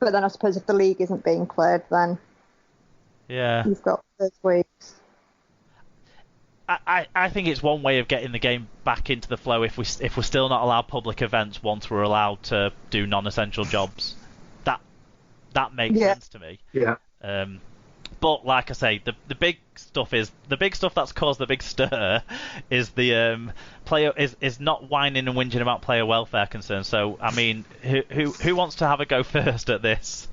But then I suppose if the league isn't being played, then you've got those weeks. I think it's one way of getting the game back into the flow if we're still not allowed public events once we're allowed to do non-essential jobs. That makes sense to me. Yeah. But like I say, the big stuff that's caused the big stir is the player is not whining and whinging about player welfare concerns. So I mean, who wants to have a go first at this?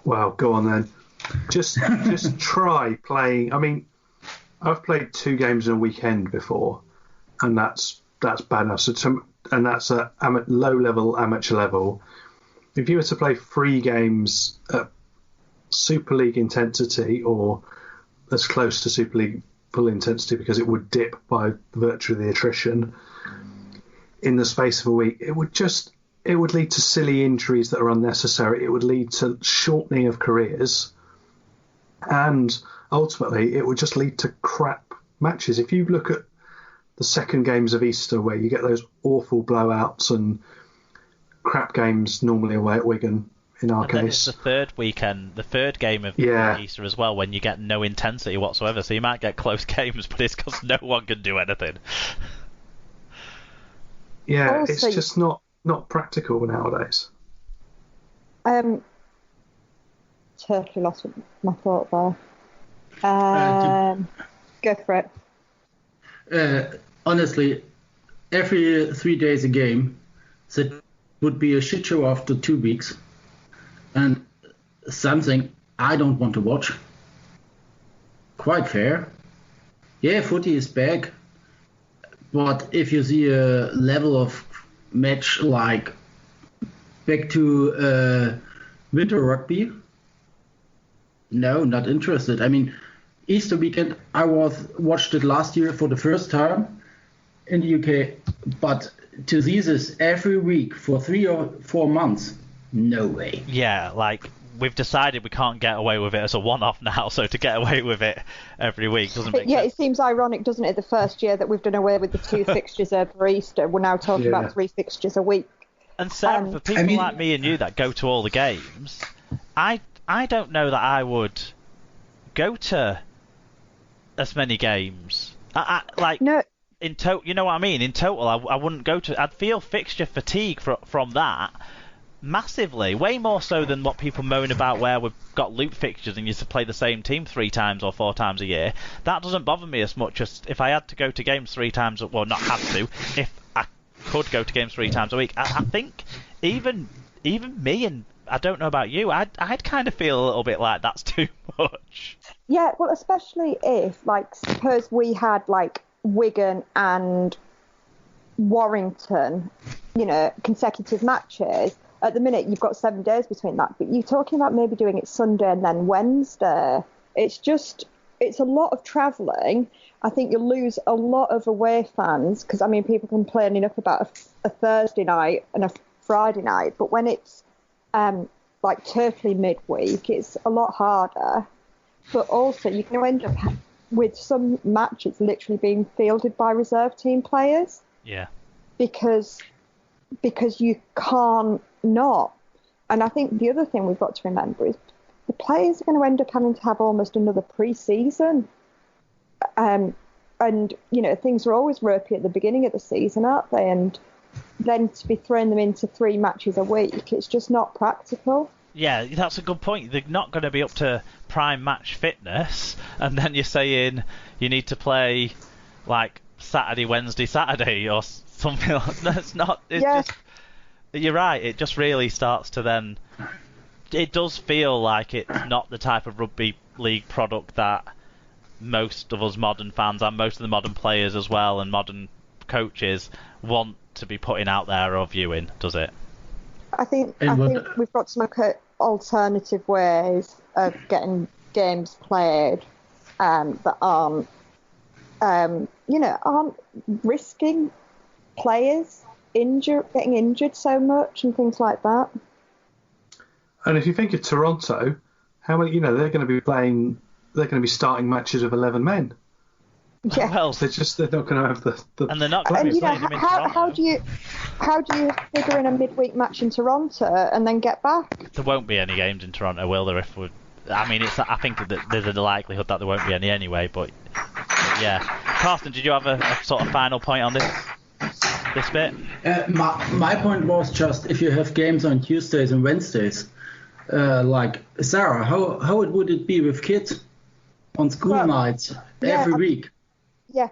Well, go on then. Just try playing. I mean, I've played 2 games in a weekend before, and that's bad enough. And that's at low-level amateur level. If you were to play 3 games at Super League intensity, or as close to Super League full intensity, because it would dip by virtue of the attrition, in the space of a week, it would lead to silly injuries that are unnecessary. It would lead to shortening of careers, and ultimately it would just lead to crap matches. If you look at the second games of Easter, where you get those awful blowouts and crap games normally away at Wigan, in our case. Then it's the third weekend, the third game of Easter as well, when you get no intensity whatsoever. So you might get close games, but it's because no one can do anything. Yeah, also, it's just not practical nowadays. Totally lost my thought there. Go for it. Honestly, every 3 days a game, that would be a shit show after 2 weeks, and something I don't want to watch. Quite fair. Yeah, footy is back, but if you see a level of match like back to winter rugby, no, not interested. I mean, Easter weekend, I watched it last year for the first time in the UK, but to see this every week for 3 or 4 months, no way. Yeah, like we've decided we can't get away with it as a one-off now, so to get away with it every week doesn't make sense. Yeah, it seems ironic, doesn't it, the first year that we've done away with the 2 fixtures over Easter, we're now talking about 3 fixtures a week. And Sarah, for people like me and you that go to all the games, I don't know that I would go to as many games. No. In total, you know what I mean? In total, I wouldn't go to. I'd feel fixture fatigue from that massively, way more so than what people moan about where we've got loop fixtures and used to play the same team 3 times or 4 times a year. That doesn't bother me as much as if I had to go to games 3 times, well, not had to, if I could go to games 3 times a week. I think even me, and I don't know about you, I'd kind of feel a little bit like that's too much. Yeah, well, especially if, like, suppose we had, like, Wigan and Warrington, consecutive matches. At the minute, you've got 7 days between that, but you're talking about maybe doing it Sunday and then Wednesday. It's a lot of travelling. I think you'll lose a lot of away fans because, I mean, people complaining up about a Thursday night and a Friday night, but when it's like totally midweek, it's a lot harder. But also, you can end up with some matches literally being fielded by reserve team players. Yeah. Because you can't not. And I think the other thing we've got to remember is the players are going to end up having to have almost another pre-season. And, things are always ropey at the beginning of the season, aren't they? And then to be throwing them into 3 matches a week, it's just not practical. Yeah, that's a good point. They're not going to be up to prime match fitness, and then you're saying you need to play like Saturday, Wednesday, Saturday, or something like that. It's not. It's just. You're right. It just really starts to then. It does feel like it's not the type of rugby league product that most of us modern fans and most of the modern players as well and modern coaches want to be putting out there or viewing, does it? I think we've got to look at alternative ways of getting games played that aren't risking players getting injured so much and things like that. And if you think of Toronto, how many they're going to be starting matches of 11 men. Yeah. Well, They're not going to have the and they're not players. And going to playing him in how Toronto. how do you figure in a midweek match in Toronto and then get back? There won't be any games in Toronto, will there? I think that there's a likelihood that there won't be any anyway. But yeah, Carsten, did you have a sort of final point on this bit? My point was just if you have games on Tuesdays and Wednesdays, like Sarah, how would it be with kids on school nights every week? Yeah,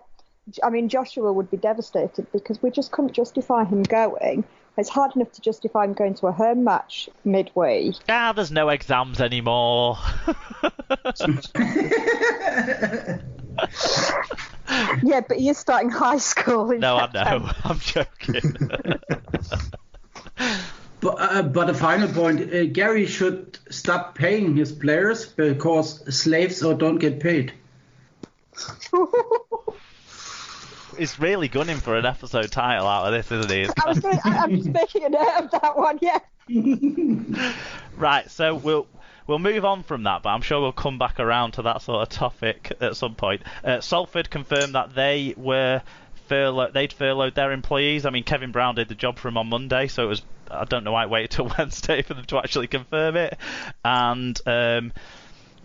I mean Joshua would be devastated because we just couldn't justify him going. It's hard enough to justify him going to a home match midweek. There's no exams anymore. Yeah, but he is starting high school. No, I know. I'm joking. But a final point, Gary should stop paying his players because slaves don't get paid. He's really gunning for an episode title out of this, isn't he? I'm just making a note of that one, yeah. Right, so we'll move on from that, but I'm sure we'll come back around to that sort of topic at some point. Salford confirmed that they'd furloughed their employees. I mean, Kevin Brown did the job for him on Monday, so it was, I don't know why it waited till Wednesday for them to actually confirm it. And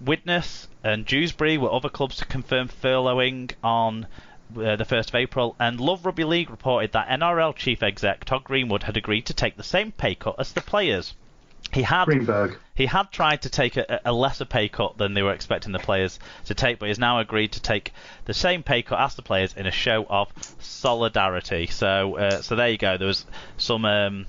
Widnes and Dewsbury were other clubs to confirm furloughing on the 1st of April, and Love Rugby League reported that NRL chief exec Todd Greenwood had agreed to take the same pay cut as the players. He had tried to take a lesser pay cut than they were expecting the players to take, but he's now agreed to take the same pay cut as the players in a show of solidarity. So there you go. There was some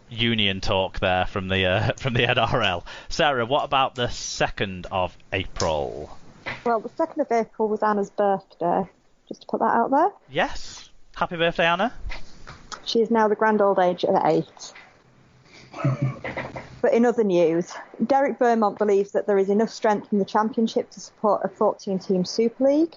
union talk there from the NRL. Sarah, what about the 2nd of April? Well, the 2nd of April was Anna's birthday, just to put that out there. Yes. Happy birthday, Anna. She is now the grand old age of 8. But in other news, Derek Vermont believes that there is enough strength in the Championship to support a 14-team Super League.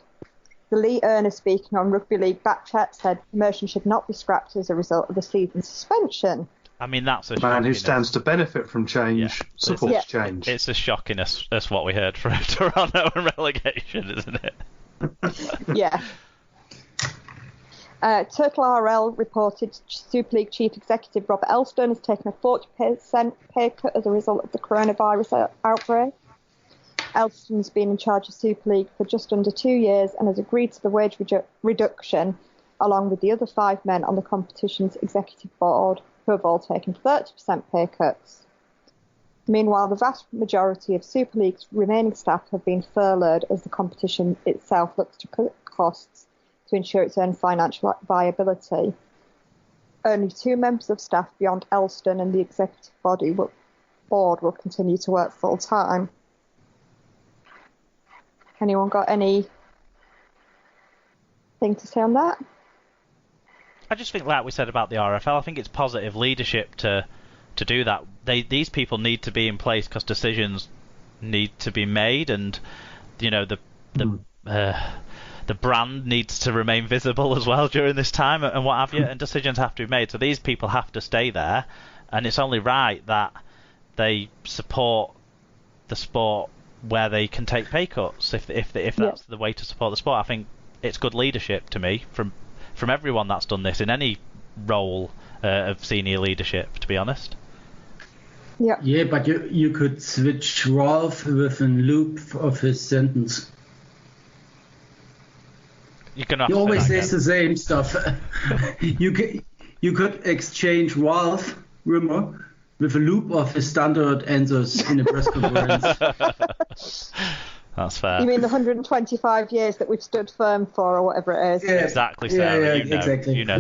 The Lee Erner, speaking on Rugby League Backchat, said promotion should not be scrapped as a result of the season suspension. I mean, that's a man who stands to benefit from change, supports change. It's as shocking as what we heard from Toronto and relegation, isn't it? Yeah. Turtle RL reported Super League Chief Executive Robert Elstone has taken a 40% pay cut as a result of the coronavirus outbreak. Elstone's been in charge of Super League for just under 2 years and has agreed to the wage reduction along with the other 5 men on the competition's executive board, who have all taken 30% pay cuts. Meanwhile, the vast majority of Super League's remaining staff have been furloughed as the competition itself looks to cut costs to ensure its own financial viability. Only 2 members of staff beyond Elston and the executive board will continue to work full-time. Anyone got anything to say on that? I just think, like we said about the RFL, I think it's positive leadership to do that. These people need to be in place because decisions need to be made, and the brand needs to remain visible as well during this time and what have you, and decisions have to be made. So these people have to stay there, and it's only right that they support the sport where they can take pay cuts if that's the way to support the sport. I think it's good leadership to me from everyone that's done this in any role of senior leadership, to be honest. Yeah. Yeah, but you could switch Rolf with a loop of his sentence. He always says the same stuff. You could exchange Rolf Rimmer with a loop of his standard answers in a press conference. That's fair. You mean the 125 years that we've stood firm for, or whatever it is? Yeah. Exactly, Sarah. Yeah, exactly. You know.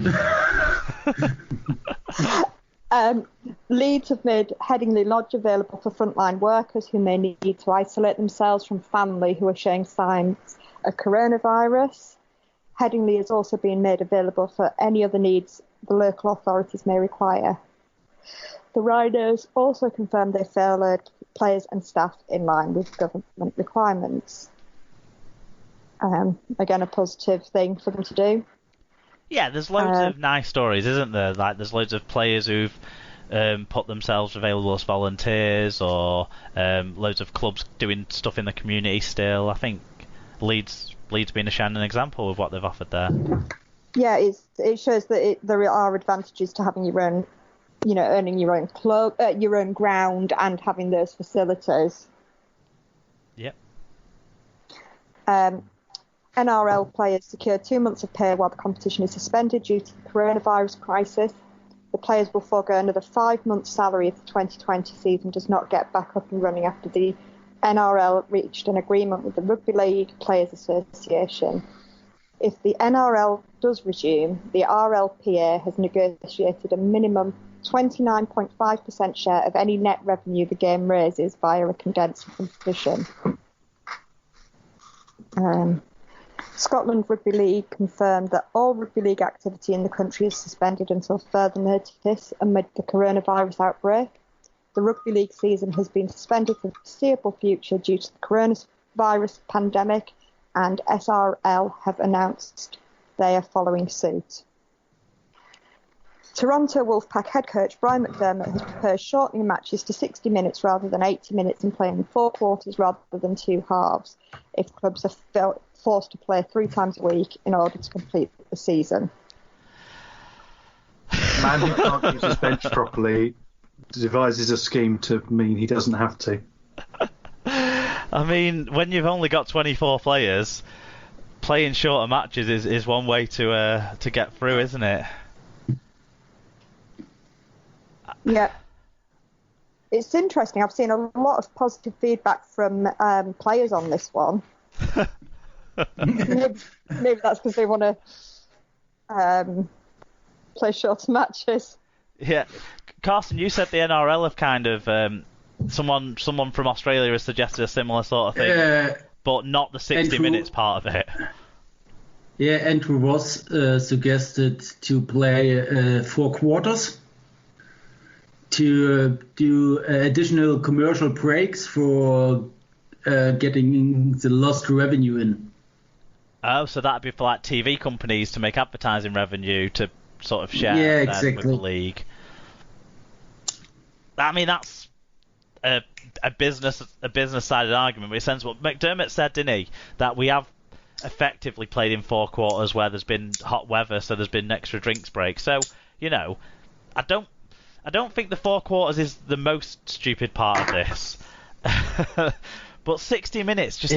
Leeds have made Headingley Lodge available for frontline workers who may need to isolate themselves from family who are showing signs of coronavirus. Headingley has also been made available for any other needs the local authorities may require. The Rhinos also confirmed they furloughed players and staff in line with government requirements. Again, a positive thing for them to do. Yeah, there's loads of nice stories, isn't there? Like, there's loads of players who've put themselves available as volunteers, or loads of clubs doing stuff in the community still. I think Leeds Leeds being a shining example of what they've offered there. Yeah, it shows that there are advantages to having your own, earning your own your own ground and having those facilities. Yep. NRL players secure 2 months of pay while the competition is suspended due to the coronavirus crisis. The players will forego another 5 months' salary if the 2020 season does not get back up and running after the NRL reached an agreement with the Rugby League Players Association. If the NRL does resume, the RLPA has negotiated a minimum 29.5% share of any net revenue the game raises via a condensed competition. Scotland Rugby League confirmed that all rugby league activity in the country is suspended until further notice amid the coronavirus outbreak. The rugby league season has been suspended for the foreseeable future due to the coronavirus pandemic, and SRL have announced they are following suit. Toronto Wolfpack head coach Brian McDermott has proposed shortening matches to 60 minutes rather than 80 minutes and playing in 4 quarters rather than 2 halves if clubs are forced to play 3 times a week in order to complete the season. Man who can't use his bench properly devises a scheme to mean he doesn't have to. I mean, when you've only got 24 players, playing shorter matches is one way to get through, isn't it? Yeah. It's interesting. I've seen a lot of positive feedback from players on this one. maybe that's because they want to play shorter matches. Yeah. Carson, you said the NRL have kind of... someone from Australia has suggested a similar sort of thing, but not the 60 minutes part of it. Yeah, Andrew Ross suggested to play 4 quarters, to do additional commercial breaks for getting the lost revenue in. Oh, so that'd be for like TV companies to make advertising revenue to sort of share exactly. with the league. I mean, that's a business-sided argument, but it sounds what McDermott said, didn't he? That we have effectively played in 4 quarters where there's been hot weather, so there's been an extra drinks break. So, I don't think the 4 quarters is the most stupid part of this. But 60 minutes just...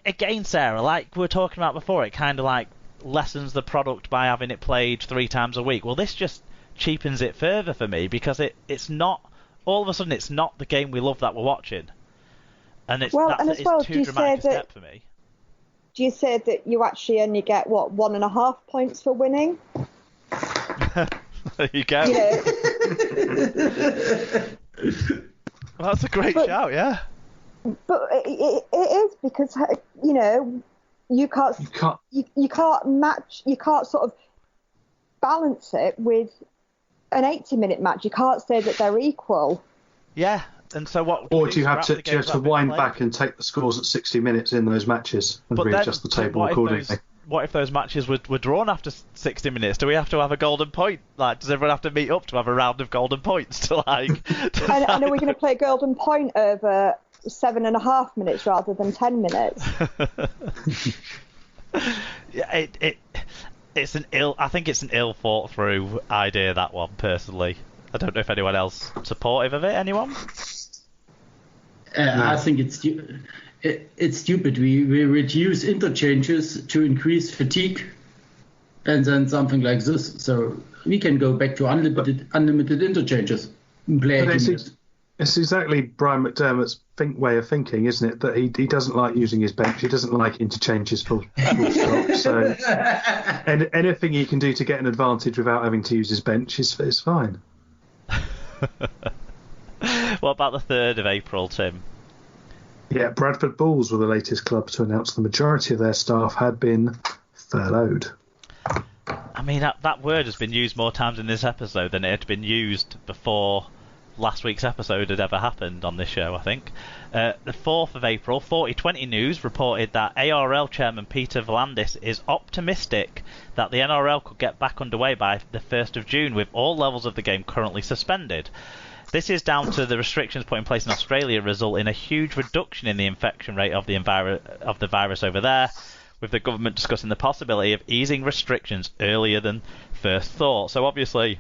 Again, Sarah, like we were talking about before, it kind of like lessens the product by having it played 3 times a week. Well, this just cheapens it further for me because it's not... All of a sudden, it's not the game we love that we're watching. And it's too dramatic a step for me. Do you say that you actually only get, 1.5 points for winning? There you go. Well, that's a great shout, yeah. But it is because, you can't match, you can't sort of balance it with an 80-minute match. You can't say that they're equal. Yeah, and so what? Or do you have to wind back and take the scores at 60 minutes in those matches and readjust the table accordingly? What if those matches were drawn after 60 minutes? Do we have to have a golden point? Like, does everyone have to meet up to have a round of golden points to like? And are we going to play golden point over 7.5 minutes rather than 10 minutes? Yeah, I think it's an ill thought through idea, that one, personally. I don't know if anyone else supportive of it. Anyone? I think it's stupid. We reduce interchanges to increase fatigue, and then something like this. So we can go back to unlimited interchanges. It's exactly Brian McDermott's way of thinking, isn't it? That he doesn't like using his bench. He doesn't like interchanges full stop. So and anything he can do to get an advantage without having to use his bench is fine. What about the 3rd of April, Tim? Yeah, Bradford Bulls were the latest club to announce the majority of their staff had been furloughed. I mean, that word has been used more times in this episode than it had been used before last week's episode had ever happened on this show, I think. The 4th of April, 4020 News reported that ARL chairman Peter Vlandis is optimistic that the NRL could get back underway by the 1st of June with all levels of the game currently suspended. This is down to the restrictions put in place in Australia result in a huge reduction in the infection rate of the virus over there, with the government discussing the possibility of easing restrictions earlier than first thought. So obviously